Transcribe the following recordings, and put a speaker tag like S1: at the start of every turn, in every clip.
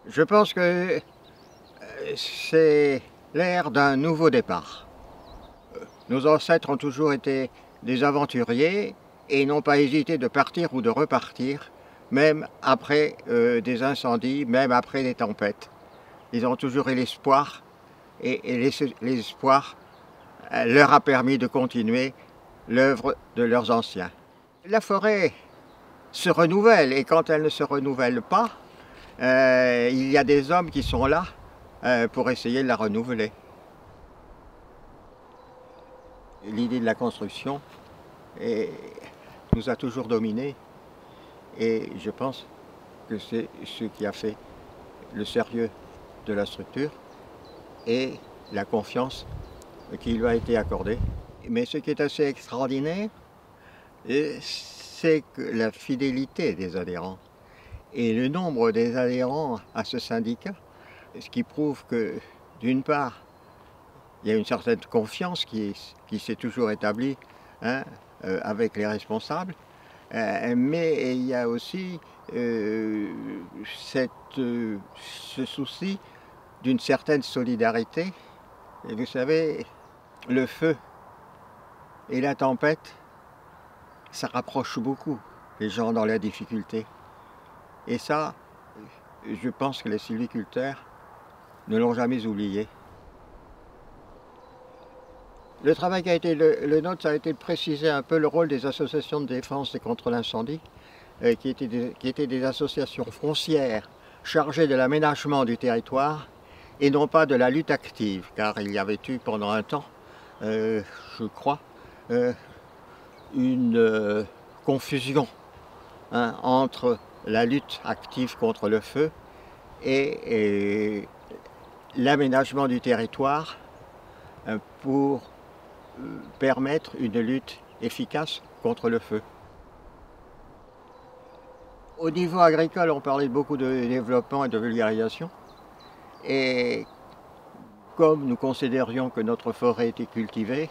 S1: Je pense que c'est l'ère d'un nouveau départ. Nos ancêtres ont toujours été des aventuriers et n'ont pas hésité de partir ou de repartir, même après des incendies, même après des tempêtes. Ils ont toujours eu l'espoir et l'espoir leur a permis de continuer l'œuvre de leurs anciens. La forêt se renouvelle et quand elle ne se renouvelle pas, il y a des hommes qui sont là pour essayer de la renouveler. L'idée de la construction nous a toujours dominés et je pense que c'est ce qui a fait le sérieux de la structure et la confiance qui lui a été accordée. Mais ce qui est assez extraordinaire, c'est que la fidélité des adhérents et le nombre des adhérents à ce syndicat, ce qui prouve que, d'une part, il y a une certaine confiance qui s'est toujours établie avec les responsables, mais il y a aussi ce souci d'une certaine solidarité. Et vous savez, le feu et la tempête, ça rapproche beaucoup les gens dans la difficulté. Et ça, je pense que les sylviculteurs ne l'ont jamais oublié. Le travail qui a été le nôtre, ça a été de préciser un peu le rôle des associations de défense et contre l'incendie, qui étaient des associations foncières chargées de l'aménagement du territoire et non pas de la lutte active, car il y avait eu pendant un temps, je crois, une confusion entre la lutte active contre le feu et l'aménagement du territoire pour permettre une lutte efficace contre le feu. Au niveau agricole, on parlait beaucoup de développement et de vulgarisation. Et comme nous considérions que notre forêt était cultivée,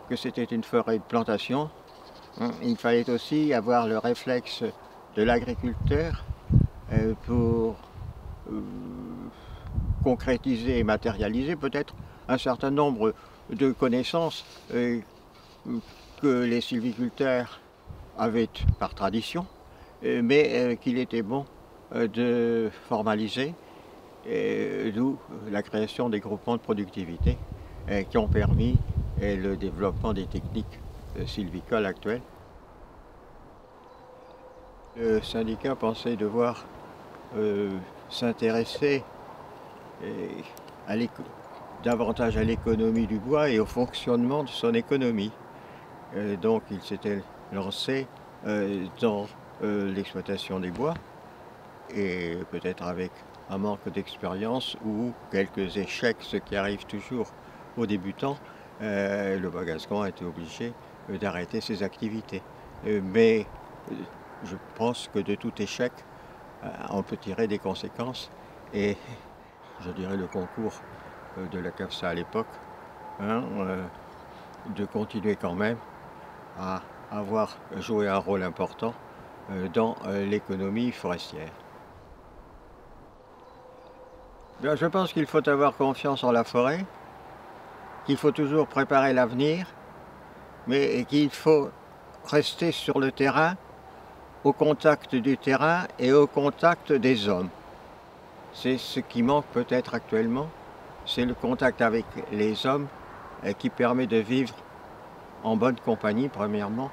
S1: que c'était une forêt de plantation, il fallait aussi avoir le réflexe de l'agriculteur pour concrétiser et matérialiser peut-être un certain nombre de connaissances que les sylviculteurs avaient par tradition, mais qu'il était bon de formaliser, d'où la création des groupements de productivité qui ont permis le développement des techniques sylvicoles actuelles. Le syndicat pensait devoir s'intéresser davantage à l'économie du bois et au fonctionnement de son économie. Donc il s'était lancé dans l'exploitation des bois et peut-être avec un manque d'expérience ou quelques échecs, ce qui arrive toujours aux débutants, le Bois Gascon a été obligé d'arrêter ses activités. Mais je pense que de tout échec, on peut tirer des conséquences et je dirais le concours de la CAFSA à l'époque, de continuer quand même à avoir joué un rôle important dans l'économie forestière. Bien, je pense qu'il faut avoir confiance en la forêt, qu'il faut toujours préparer l'avenir, mais qu'il faut rester sur le terrain, au contact du terrain et au contact des hommes. C'est ce qui manque peut-être actuellement, c'est le contact avec les hommes qui permet de vivre en bonne compagnie, premièrement,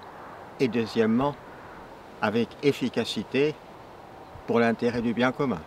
S1: et deuxièmement, avec efficacité pour l'intérêt du bien commun.